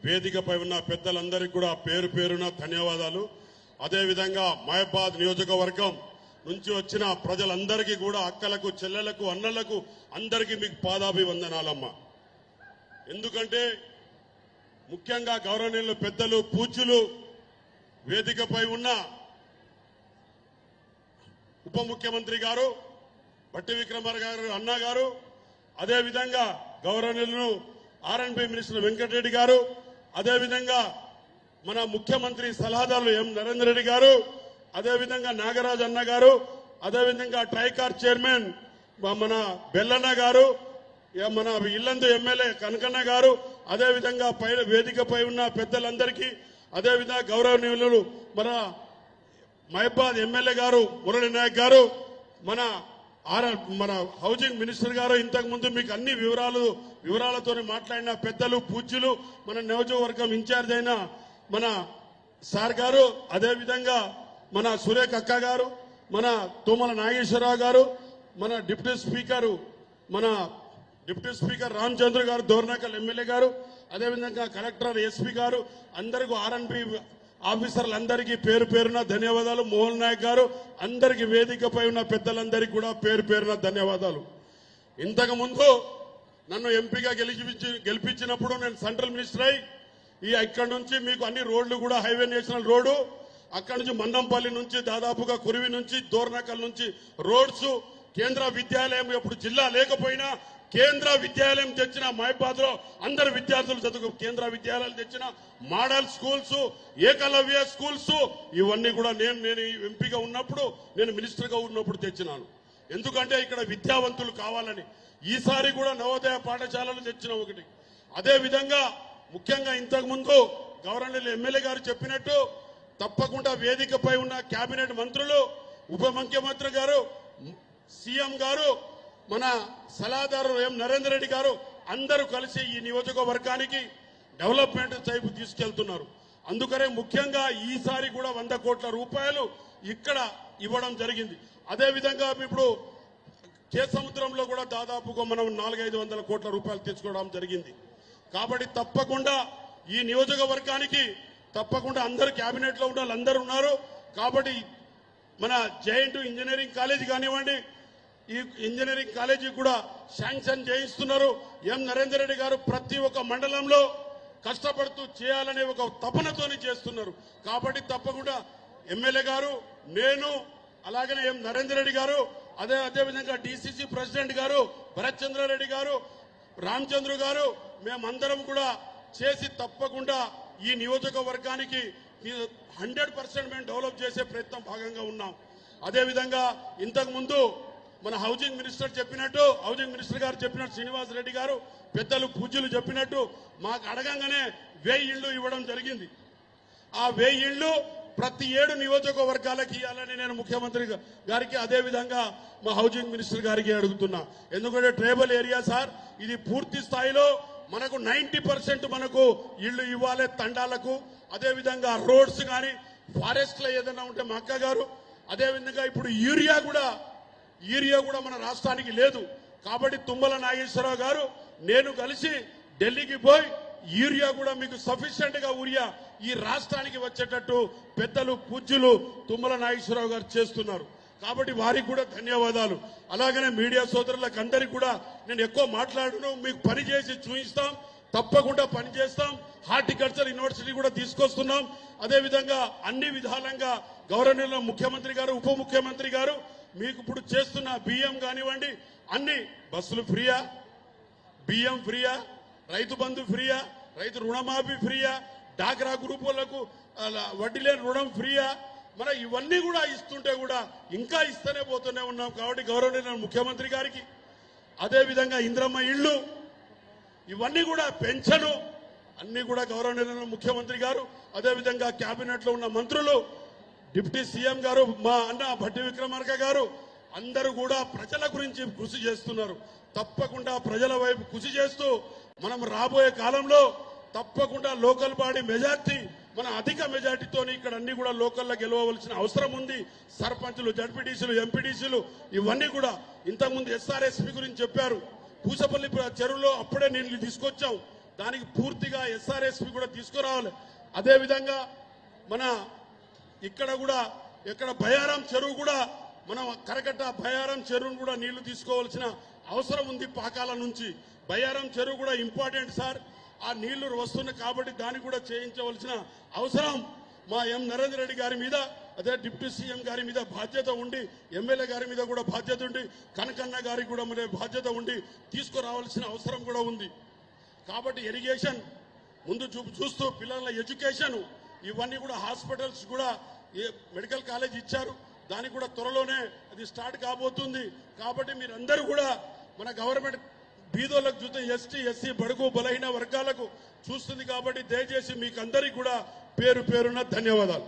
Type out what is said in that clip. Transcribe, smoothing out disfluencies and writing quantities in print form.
వేదికపై ఉన్న పెద్దలందరికీ కూడా పేరు పేరున ధన్యవాదాలు. అదేవిధంగా మహబాద్ నియోజకవర్గం నుంచి వచ్చిన ప్రజలందరికీ కూడా అక్కలకు, చెల్లెలకు, అన్నలకు అందరికీ మీకు పాదాభివందనాలమ్మా. ఎందుకంటే ముఖ్యంగా గౌరవనీయులు పెద్దలు, పూజ్యులు, వేదికపై ఉన్న ఉప ముఖ్యమంత్రి గారు భట్టి విక్రమార్క గారు అన్న గారు, అదేవిధంగా గౌరవనీయులు ఆర్ఎండ్బి మినిస్టర్ వెంకటరెడ్డి గారు, అదేవిధంగా మన ముఖ్యమంత్రి సలహాదారులు ఎం నరేందర్ రెడ్డి గారు, అదేవిధంగా నాగరాజ్ అన్న గారు, అదేవిధంగా ట్రైకార్ చైర్మన్ మన బెల్లన్న గారు, మన ఇల్లందు ఎమ్మెల్యే కనకన్న గారు, అదేవిధంగా వేదికపై ఉన్న పెద్దలందరికీ, అదేవిధంగా గౌరవనీయులు మన మహబాద్ ఎమ్మెల్యే గారు మురళీ నాయక్ గారు, మన హౌసింగ్ మినిస్టర్ గారు, ఇంతకు ముందు మీకు అన్ని వివరాలతో మాట్లాడిన పెద్దలు, పూజ్యులు, మన నియోజకవర్గం ఇన్ఛార్జ్ అయిన మన సార్ గారు, అదేవిధంగా మన సురేఖ అక్క గారు, మన తుమ్మల నాగేశ్వరరావు గారు, మన డిప్యూటీ స్పీకర్ రామచంద్ర గారు, దోర్నకల్ ఎమ్మెల్యే గారు, అదేవిధంగా కలెక్టర్, ఎస్పీ గారు, అందరికీ ఆర్ఎన్బి ఆఫీసర్లందరికీ పేరు పేరున ధన్యవాదాలు. మోహన్ నాయక్ గారు, అందరికీ వేదికపై ఉన్న పెద్దలందరికీ కూడా పేరు పేరున ధన్యవాదాలు. ఇంతకు ముందు నన్ను ఎంపీగా గెలిపించినప్పుడు నేను సెంట్రల్ మినిస్టర్ అయి ఇక్కడ నుంచి మీకు అన్ని రోడ్లు కూడా హైవే నేషనల్ రోడ్డు, అక్కడి నుంచి మందంపల్లి నుంచి దాదాపుగా కురివి నుంచి దోర్నకల్ నుంచి రోడ్స్, కేంద్ర విద్యాలయం, ఎప్పుడు జిల్లా లేకపోయినా కేంద్ర విద్యాలయం తెచ్చిన మహబాద్ లో అందరు విద్యార్థులు చదువు కేంద్ర విద్యాలయాలు తెచ్చిన మోడల్ స్కూల్స్, ఏకలవ్య స్కూల్స్, ఇవన్నీ కూడా నేను ఎంపీగా ఉన్నప్పుడు, నేను మినిస్టర్ గా ఉన్నప్పుడు తెచ్చినాను. ఎందుకంటే ఇక్కడ విద్యావంతులు కావాలని. ఈసారి కూడా నవోదయ పాఠశాలలు తెచ్చిన ఒకటి. అదే విధంగా ముఖ్యంగా ఇంతకు ముందు గవర్నర్ ఎమ్మెల్యే గారు చెప్పినట్టు తప్పకుండా వేదికపై ఉన్న కేబినెట్ మంత్రులు, ఉప ముఖ్యమంత్రి గారు, సీఎం గారు, మన సలహాదారు ఎం నరేందర్ రెడ్డి గారు అందరూ కలిసి ఈ నియోజకవర్గానికి డెవలప్మెంట్ వైపు తీసుకెళ్తున్నారు. అందుకనే ముఖ్యంగా ఈసారి కూడా 100 కోట్ల రూపాయలు ఇక్కడ ఇవ్వడం జరిగింది. అదేవిధంగా ఇప్పుడు కేసముద్రంలో కూడా దాదాపుగా మనం 400-500 కోట్ల రూపాయలు తెచ్చుకోవడం జరిగింది. కాబట్టి తప్పకుండా ఈ నియోజకవర్గానికి తప్పకుండా అందరు కేబినెట్ లో ఉన్న వాళ్ళందరూ ఉన్నారు. కాబట్టి మన జేఎన్టీ ఇంజనీరింగ్ కాలేజీ కానివ్వండి, ఈ ఇంజనీరింగ్ కాలేజీ కూడా శాంక్షన్ చేయిస్తున్నారు. ఎం నరేందర్ రెడ్డి గారు ప్రతి ఒక్క మండలంలో కష్టపడుతూ చేయాలనే ఒక తపనతోని చేస్తున్నారు. కాబట్టి తప్పకుండా ఎమ్మెల్యే గారు, నేను, అలాగనే ఎం నరేందర్ రెడ్డి గారు, అదేవిధంగా డిసిసి ప్రెసిడెంట్ గారు భరత్ చంద్రారెడ్డి గారు, రామచంద్ర గారు, మేమందరం కూడా చేసి తప్పకుండా ఈ నియోజకవర్గానికి 100% మేము డెవలప్ చేసే ప్రయత్నం భాగంగా ఉన్నాం. అదేవిధంగా ఇంతకు ముందు మన హౌసింగ్ మినిస్టర్ గారు చెప్పినట్టు, శ్రీనివాస్ రెడ్డి గారు, పెద్దలు, పూజ్యులు చెప్పినట్టు మాకు అడగంగానే 1000 ఇళ్లు ఇవ్వడం జరిగింది. ఆ 1000 ఇళ్లు ప్రతి 7 నియోజకవర్గాలకు ఇవ్వాలని నేను ముఖ్యమంత్రి గారికి, అదేవిధంగా మా హౌసింగ్ మినిస్టర్ గారికి అడుగుతున్నా. ఎందుకంటే ట్రైబల్ ఏరియా సార్, ఇది పూర్తి స్థాయిలో మనకు 90% మనకు ఇళ్లు ఇవ్వాలి తండాలకు. అదేవిధంగా రోడ్స్ కానీ, ఫారెస్ట్ లో ఏదైనా ఉంటే మా అక్క గారు, అదేవిధంగా ఇప్పుడు యూరియా కూడా మన రాష్ట్రానికి లేదు. కాబట్టి తుమ్మల నాగేశ్వరరావు గారు, నేను కలిసి ఢిల్లీకి పోయి యూరియా కూడా మీకు సఫిషియెంట్ గా ఈ రాష్ట్రానికి వచ్చేటట్టు పెద్దలు, పూజ్యులు తుమ్మల నాగేశ్వరరావు గారు చేస్తున్నారు. కాబట్టి వారికి కూడా ధన్యవాదాలు. అలాగనే మీడియా సోదరులకు అందరికీ కూడా నేను ఎక్కువ మాట్లాడను, మీకు పని చేసి చూపిస్తాం, తప్పకుండా పని చేస్తాం. హార్టికల్చర్ యూనివర్సిటీ కూడా తీసుకొస్తున్నాం. అదేవిధంగా అన్ని విధాలంగా గౌరవనీయుల ముఖ్యమంత్రి గారు, ఉప ముఖ్యమంత్రి గారు మీకు ఇప్పుడు చేస్తున్న బియ్యం కానివ్వండి, అన్ని బస్సులు ఫ్రీయా, బియ్యం ఫ్రీయా, రైతు బంధు ఫ్రీయా, రైతు రుణమాఫీ ఫ్రీయా, డాక్రా గ్రూపులకు వడ్డీ లేని రుణం ఫ్రీయా, మన ఇవన్నీ కూడా ఇస్తుంటే కూడా ఇంకా ఇస్తూనే పోతూనే ఉన్నాం. కాబట్టి గౌరవనీయుల ముఖ్యమంత్రి గారికి, అదేవిధంగా ఇంద్రమ్మ ఇళ్లు, ఇవన్నీ కూడా పెన్షను, అన్ని కూడా గౌరవనీయుల ముఖ్యమంత్రి గారు, అదేవిధంగా కేబినెట్ లో ఉన్న మంత్రులు, డిప్యూటీ సీఎం గారు, మా అన్న భట్టి విక్రమార్క గారు, అందరూ కూడా ప్రజల గురించి కృషి చేస్తున్నారు. తప్పకుండా ప్రజల వైపు కృషి చేస్తూ మనం రాబోయే కాలంలో తప్పకుండా లోకల్ బాడీ మెజార్టీ, మన అధిక మెజార్టీతో ఇక్కడ అన్ని కూడా లోకల్లో గెలవవలసిన అవసరం ఉంది. సర్పంచులు, జడ్పీటీసీలు, ఎంపీటీసీలు, ఇవన్నీ కూడా ఇంతకుముందు ఎస్ఆర్ఎస్పీ గురించి చెప్పారు. పూసపల్లి చెరువులో అప్పుడే నీళ్లు తీసుకొచ్చాం, దానికి పూర్తిగా ఎస్ఆర్ఎస్పి కూడా తీసుకురావాలి. అదేవిధంగా మన ఇక్కడ కూడా ఎక్కడ బయారం చెరువు కూడా మనం కరకట్ట బయారం చెరువును కూడా నీళ్లు తీసుకోవాల్సిన అవసరం ఉంది. పాకాల నుంచి బయారం చెరువు కూడా ఇంపార్టెంట్ సార్. ఆ నీళ్లు వస్తున్నాయి కాబట్టి దాన్ని కూడా చేయించవలసిన అవసరం మా ఎం నరేందర్ రెడ్డి గారి మీద, అదే డిప్యూటీ సీఎం గారి మీద బాధ్యత ఉండి, ఎమ్మెల్యే గారి మీద కూడా బాధ్యత ఉండి, కనకన్న గారికి కూడా మరి బాధ్యత ఉండి తీసుకురావాల్సిన అవసరం కూడా ఉంది. కాబట్టి ఇరిగేషన్ ముందు చూస్తూ పిల్లల ఎడ్యుకేషన్ ఇవన్నీ కూడా హాస్పిటల్స్ కూడా మెడికల్ కాలేజ్ ఇచ్చారు, దానికి కూడా త్వరలోనే అది స్టార్ట్ కాబోతుంది. కాబట్టి మీరందరూ కూడా మన గవర్నమెంట్ బీదోళ్ళకు చూస్తే ఎస్టీ ఎస్సీ బడుగు బలహీన వర్గాలకు చూస్తుంది. కాబట్టి దయచేసి మీకు అందరికీ కూడా పేరు పేరున ధన్యవాదాలు.